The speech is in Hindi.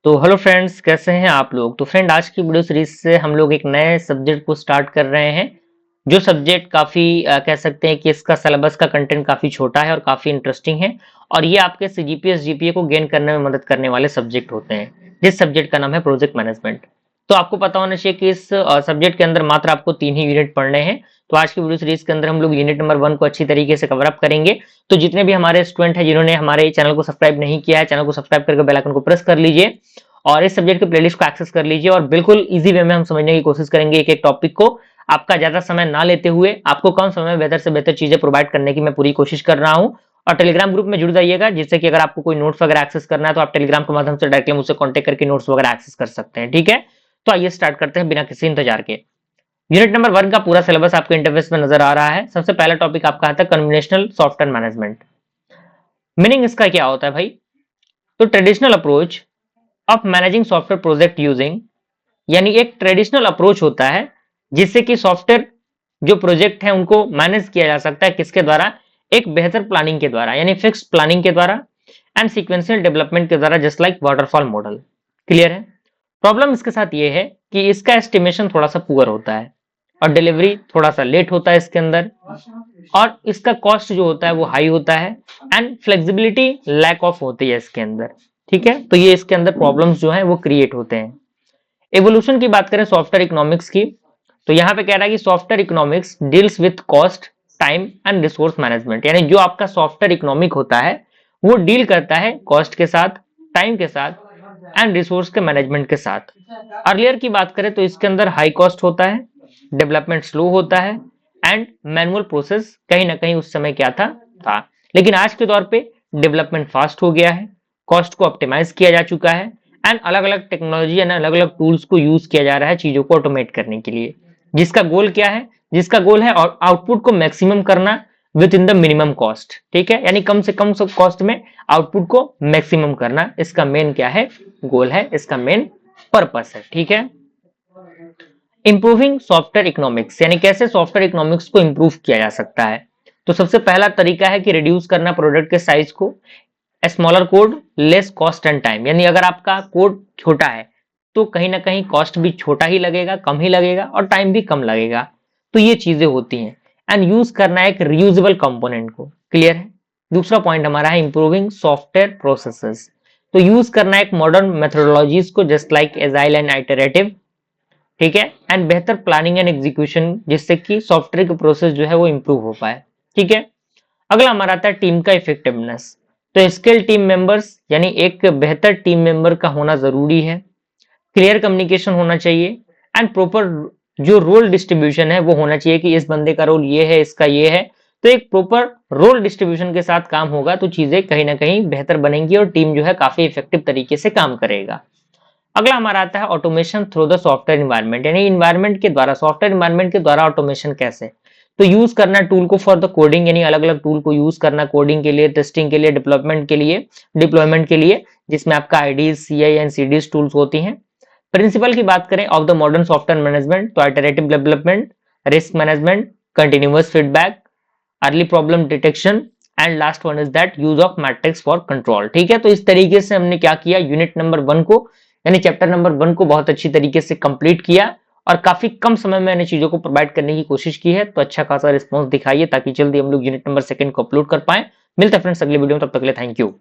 तो हेलो फ्रेंड्स, कैसे हैं आप लोग। तो फ्रेंड, आज की वीडियो सीरीज से हम लोग एक नए सब्जेक्ट को स्टार्ट कर रहे हैं। जो सब्जेक्ट काफी कह सकते हैं कि इसका सिलेबस का कंटेंट काफी छोटा है और काफी इंटरेस्टिंग है। और ये आपके सीजीपीएस जीपीए को गेन करने में मदद करने वाले सब्जेक्ट होते हैं, जिस सब्जेक्ट का नाम है प्रोजेक्ट मैनेजमेंट। तो आपको पता होना चाहिए कि इस सब्जेक्ट के अंदर मात्र आपको 3 ही यूनिट पढ़ने हैं। तो आज की वीडियो सीरीज के अंदर हम लोग यूनिट नंबर 1 को अच्छी तरीके से कवर अप करेंगे। तो जितने भी हमारे स्टूडेंट हैं जिन्होंने हमारे चैनल को सब्सक्राइब नहीं किया है, चैनल को सब्सक्राइब करके बेल आइकन को प्रेस कर लीजिए और इस सब्जेक्ट के प्लेलिस्ट को एक्सेस कर लीजिए। और बिल्कुल इजी वे में हम समझने की कोशिश करेंगे एक एक टॉपिक को, आपका ज्यादा समय ना लेते हुए आपको कम समय में बेहतर से बेहतर चीजें प्रोवाइड करने की मैं पूरी कोशिश कर रहा हूं। और टेलीग्राम ग्रुप में जुड़ जाइएगा, जिससे कि अगर आपको कोई नोट्स वगैरह एक्सेस करना है तो आप टेलीग्राम के माध्यम से डायरेक्टली मुझसे कॉन्टेक्ट करके नोट्स वगैरह एक्सेस कर सकते हैं। ठीक है, तो आइए स्टार्ट करते हैं बिना किसी इंतजार के। यूनिट नंबर 1 का पूरा सिलेबस आपके इंटरफेस में नजर आ रहा है। सबसे पहला टॉपिक आपका आता है कन्वेंशनल सॉफ्टवेयर मैनेजमेंट। मीनिंग इसका क्या होता है भाई? तो traditional approach of managing software project using, यानी एक ट्रेडिशनल अप्रोच होता है जिससे कि सॉफ्टवेयर जो प्रोजेक्ट है उनको मैनेज किया जा सकता है। किसके द्वारा? एक बेहतर प्लानिंग के द्वारा, यानी फिक्स प्लानिंग के द्वारा एंड सीक्वेंशियल डेवलपमेंट के द्वारा, just like waterfall model. Clear है? प्रॉब्लम इसके साथ ये है कि इसका एस्टिमेशन थोड़ा सा पुअर होता है और डिलीवरी थोड़ा सा लेट होता है इसके अंदर, और इसका कॉस्ट जो होता है वो हाई होता है एंड फ्लेक्सिबिलिटी लैक ऑफ होती है इसके अंदर। ठीक है, तो ये इसके अंदर प्रॉब्लम्स जो है वो क्रिएट होते हैं। एवोल्यूशन की बात करें सॉफ्टवेयर इकोनॉमिक्स की, तो यहाँ पे कह रहा है कि software economics deals with cost, time and resource management. यानी जो आपका सॉफ्टवेयर इकोनॉमिक होता है वो डील करता है कॉस्ट के साथ, टाइम के साथ एंड रिसोर्स के मैनेजमेंट के साथ। अर्लियर की बात करें तो इसके अंदर हाई कॉस्ट होता है, डेवलपमेंट स्लो होता है एंड मैनुअल प्रोसेस कहीं ना कहीं उस समय क्या था। लेकिन आज के दौर पे डेवलपमेंट फास्ट हो गया है, कॉस्ट को ऑप्टिमाइज किया जा चुका है एंड अलग अलग टेक्नोलॉजी एंड अलग अलग टूल्स को यूज किया जा रहा है चीजों को ऑटोमेट करने के लिए। जिसका गोल क्या है? जिसका गोल है आउटपुट को मैक्सिमम करना with in the minimum cost. ठीक है, यानी कम से कम कॉस्ट में आउटपुट को मैक्सिमम करना, इसका मेन क्या है? गोल है, इसका मेन पर्पस है। ठीक है, इंप्रूविंग सॉफ्टवेयर इकोनॉमिक्स, यानी कैसे सॉफ्टवेयर इकोनॉमिक्स को इंप्रूव किया जा सकता है। तो सबसे पहला तरीका है कि रिड्यूस करना प्रोडक्ट के साइज को, smaller code less cost and time. यानी अगर आपका कोड छोटा है तो कहीं ना कहीं कॉस्ट भी छोटा ही लगेगा, कम ही लगेगा और टाइम भी कम लगेगा। तो ये चीजें होती हैं। एंड यूज करना है एक रियूजेबल कंपोनेंट को। क्लियर है? दूसरा पॉइंट हमारा है इंप्रूविंग सॉफ्टवेयर प्रोसेसेस। तो यूज करना है एक मॉडर्न मेथोडोलॉजीज को, just like agile and iterative. ठीक है, एंड बेहतर प्लानिंग एंड एग्जीक्यूशन, जिससे कि सॉफ्टवेयर का प्रोसेस जो है वो इंप्रूव हो पाए। ठीक है, अगला हमारा आता है टीम का इफेक्टिवनेस। तो स्किल टीम मेंबर्स, यानी एक बेहतर टीम मेंबर का होना जरूरी है। क्लियर कम्युनिकेशन होना चाहिए एंड प्रॉपर जो रोल डिस्ट्रीब्यूशन है वो होना चाहिए कि इस बंदे का रोल ये है, इसका ये है। तो एक प्रॉपर रोल डिस्ट्रीब्यूशन के साथ काम होगा तो चीजें कहीं ना कहीं बेहतर बनेंगी और टीम जो है काफी इफेक्टिव तरीके से काम करेगा। अगला हमारा आता है automation through the software environment, यानी इन्वायरमेंट के द्वारा, सॉफ्टवेयर इन्वायरमेंट के द्वारा ऑटोमेशन कैसे? तो यूज करना टूल को फॉर द कोडिंग, यानी अलग अलग टूल को यूज करना कोडिंग के लिए, टेस्टिंग के लिए, डिप्लॉयमेंट के लिए, जिसमें आपका IDEs, CI and CDs tools होती हैं। प्रिंसिपल की बात करें of the modern software management, तो iterative development, risk management, continuous feedback, early problem detection and last one is that use of metrics for control. ठीक है, तो इस तरीके से हमने क्या किया, यूनिट नंबर 1 को, यानी चैप्टर नंबर 1 को बहुत अच्छी तरीके से कंप्लीट किया और काफी कम समय में मैंने चीजों को प्रोवाइड करने की कोशिश की है। तो अच्छा खासा रिस्पॉन्स दिखाइए ताकि जल्दी हम लोग यूनिट नंबर 2 को अपलोड कर पाए। मिलते हैं फ्रेंड्स अगले वीडियो में, तब तक के लिए थैंक यू।